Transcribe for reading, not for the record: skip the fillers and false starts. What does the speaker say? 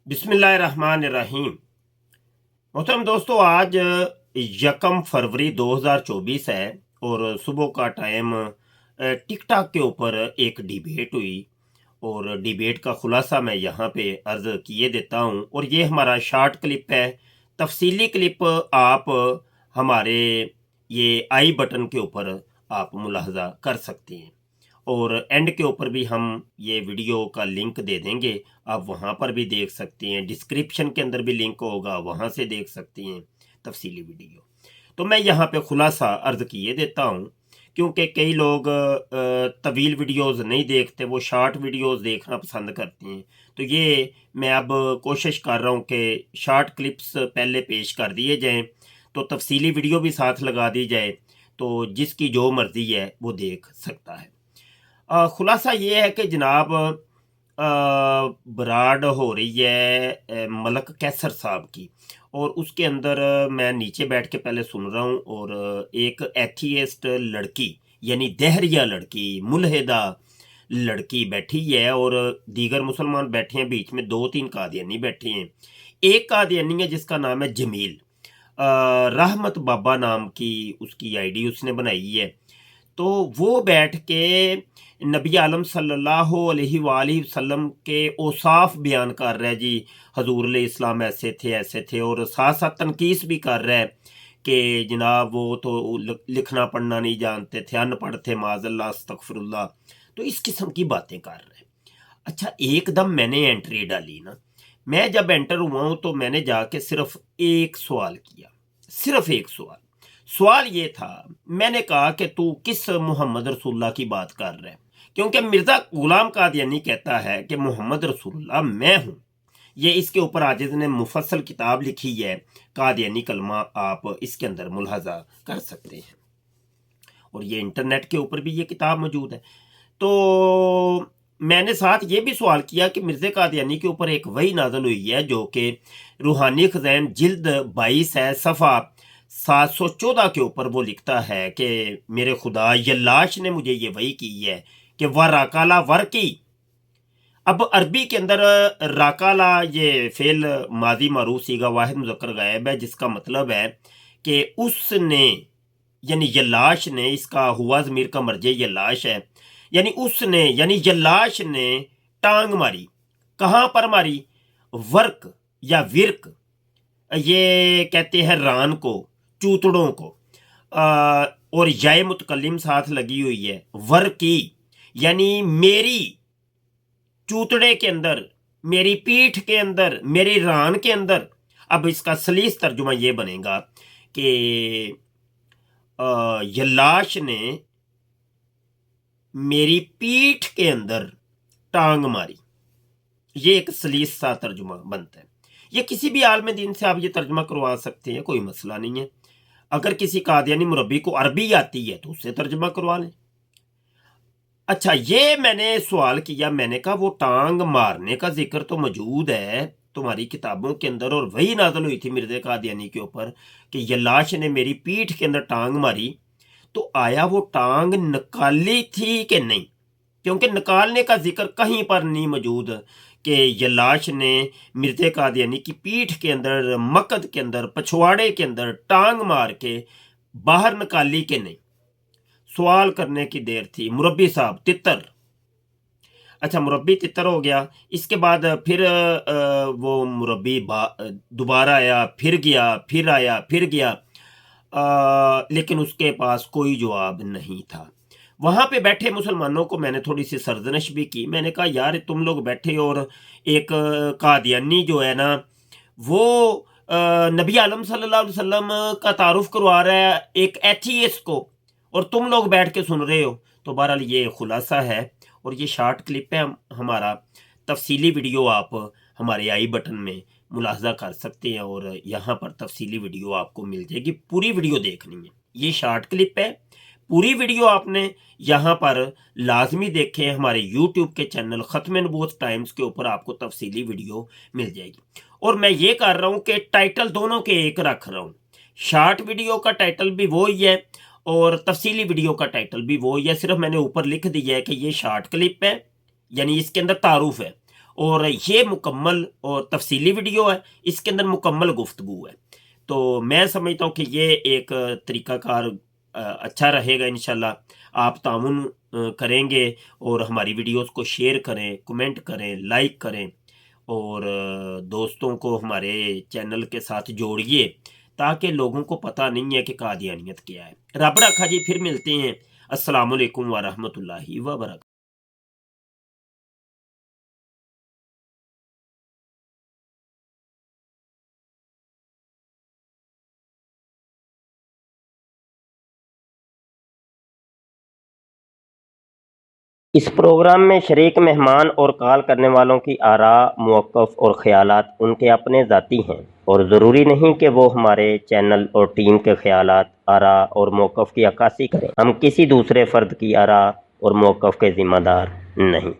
बिस्मिल्लाहिर्रहमानिर्रहीम। मोहतरम दोस्तों, आज 1 फरवरी 2024 है और सुबह का टाइम टिकटॉक के ऊपर एक डिबेट हुई और डिबेट का खुलासा मैं यहाँ पे अर्ज किए देता हूँ। और ये हमारा शॉर्ट क्लिप है। तफसीली क्लिप आप हमारे ये आई बटन के ऊपर आप मुलाहजा कर सकते हैं और एंड के ऊपर भी हम ये वीडियो का लिंक दे देंगे, आप वहाँ पर भी देख सकते हैं। डिस्क्रिप्शन के अंदर भी लिंक होगा, वहाँ से देख सकते हैं तफसीली वीडियो। तो मैं यहाँ पे खुलासा अर्ज किए देता हूँ, क्योंकि कई लोग तवील वीडियोस नहीं देखते, वो शॉर्ट वीडियोस देखना पसंद करते हैं। तो ये मैं अब कोशिश कर रहा हूँ कि शॉर्ट क्लिप्स पहले पेश कर दिए जाएँ, तो तफसीली वीडियो भी साथ लगा दी जाए, तो जिसकी जो मर्ज़ी है वो देख सकता है। खुलासा ये है कि जनाब बराड हो रही है मलक कैसर साहब की, और उसके अंदर मैं नीचे बैठ के पहले सुन रहा हूँ और एक एथियस्ट लड़की यानी दहरिया लड़की, मुल्हिदा लड़की बैठी है और दीगर मुसलमान बैठे हैं, बीच में 2-3 कादियानी बैठे हैं। एक कादियानी है जिसका नाम है जमील, रहमत बाबा नाम की उसकी आईडी उसने बनाई है। तो वो बैठ के नबी आलम सल्लल्लाहु अलैहि वसल्लम के औसाफ बयान कर रहा है जी, हजूर इस्लाम ऐसे थे और साथ साथ तनकीस भी कर रहा है कि जनाब वो तो लिखना पढ़ना नहीं जानते थे, अनपढ़ थे, माज़ल्लाह अस्तगफिरुल्लाह। तो इस किस्म की बातें कर रहे हैं। अच्छा, एकदम मैंने एंट्री डाली ना, मैं जब एंटर हुआ हूँ तो मैंने जाके सिर्फ एक सवाल किया, सिर्फ एक सवाल। सवाल ये था, मैंने कहा कि तू किस मोहम्मद रसूलुल्लाह की बात कर रहा है? क्योंकि मिर्ज़ा गुलाम कादियानी कहता है कि मोहम्मद रसूलुल्लाह मैं हूँ। ये इसके ऊपर आजिज़ ने मुफस्सल किताब लिखी है, कादियानी कलमा, आप इसके अंदर मुलाहजा कर सकते हैं और ये इंटरनेट के ऊपर भी ये किताब मौजूद है। तो मैंने साथ ये भी सवाल किया कि मिर्ज़ा कादियानी के ऊपर एक वही नाज़िल हुई है जो कि रूहानी खज़ैन जिल्द 22 है, सफ़ा 714 के ऊपर वो लिखता है कि मेरे खुदा यल्लाश ने मुझे ये वही की है कि वराकाला वर्की। अब अरबी के अंदर राकाला ये फेल माजी मरूफ सीगा वाहिद मुज़क्कर गायब है, जिसका मतलब है कि उसने यानी यल्लाश ने, इसका हुआ ज़मीर का मर्जे यल्लाश है, यानी उसने यानी यल्लाश ने टांग मारी। कहाँ पर मारी? वर्क या विर्क, ये कहते हैं रान को, चूतड़ों को। और याय मुतकल्लिम साथ लगी हुई है, वर्की यानी मेरी चूतड़े के अंदर, मेरी पीठ के अंदर, मेरी रान के अंदर। अब इसका सलीस तर्जुमा ये बनेगा कि यल्लाश ने मेरी पीठ के अंदर टांग मारी। ये एक सलीस सा तर्जुमा बनता है। ये किसी भी आलम दीन से आप ये तर्जुमा करवा सकते हैं, कोई मसला नहीं है। अगर किसी कादियानी मुरब्बी को अरबी आती है तो उससे तर्जुमा करवा लें। अच्छा, ये मैंने सवाल किया, मैंने कहा वो टांग मारने का जिक्र तो मौजूद है तुम्हारी किताबों के अंदर और वही नाज़िल हुई थी मिर्ज़ा कादियानी के ऊपर कि यल्लाश ने मेरी पीठ के अंदर टांग मारी, तो आया वो टांग निकाली थी कि नहीं? क्योंकि निकालने का जिक्र कहीं पर नहीं मौजूद कि यल्लाश ने मिर्ज़ा कादियानी की पीठ के अंदर, मकद के अंदर, पछवाड़े के अंदर टांग मार के बाहर निकाली कि नहीं। सवाल करने की देर थी। मुरब्बी साहब तितर। अच्छा, मुरब्बी तितर हो गया। इसके बाद फिर वो मुरब्बी दोबारा आया, फिर गया, फिर आया, फिर गया, लेकिन उसके पास कोई जवाब नहीं था। वहाँ पे बैठे मुसलमानों को मैंने थोड़ी सी सरजनश भी की। मैंने कहा यार तुम लोग बैठे और एक कादियानी जो है ना वो नबी आलम सल्लल्लाहु अलैहि वसल्लम का तारुफ करवा रहा है एक एथियस्ट को, और तुम लोग बैठ के सुन रहे हो। तो बहरहाल ये खुलासा है और ये शॉर्ट क्लिप है हमारा। तफसीली वीडियो आप हमारे आई बटन में मुलाहजा कर सकते हैं और यहाँ पर तफसीली वीडियो आपको मिल जाएगी। पूरी वीडियो देखनी है, ये शॉर्ट क्लिप है, पूरी वीडियो आपने यहाँ पर लाजमी देखें। हमारे यूट्यूब के चैनल ख़त्म नबूवत टाइम्स के ऊपर आपको तफसीली वीडियो मिल जाएगी। और मैं ये कर रहा हूँ कि टाइटल दोनों के एक रख रहा हूँ। शॉर्ट वीडियो का टाइटल भी वो ही है और तफसीली वीडियो का टाइटल भी वो ही है। सिर्फ मैंने ऊपर लिख दिया है कि ये शॉर्ट क्लिप है, यानी इसके अंदर तारुफ है, اور یہ مکمل اور تفصیلی ویڈیو ہے، اس کے اندر مکمل گفتگو ہے۔ تو میں سمجھتا ہوں کہ یہ ایک طریقہ کار اچھا رہے گا انشاءاللہ۔ آپ تعاون کریں گے اور ہماری ویڈیوز کو شیئر کریں، کمنٹ کریں، لائک کریں، اور دوستوں کو ہمارے چینل کے ساتھ جوڑیے، تاکہ لوگوں کو پتہ نہیں ہے کہ قادیانیت کیا ہے۔ رب رکھا جی، پھر ملتے ہیں۔ السلام علیکم ورحمۃ اللہ وبرکاتہ۔ اس پروگرام میں شریک مہمان اور کال کرنے والوں کی آراء، موقف اور خیالات ان کے اپنے ذاتی ہیں، اور ضروری نہیں کہ وہ ہمارے چینل اور ٹیم کے خیالات، آراء اور موقف کی عکاسی کریں۔ ہم کسی دوسرے فرد کی آراء اور موقف کے ذمہ دار نہیں۔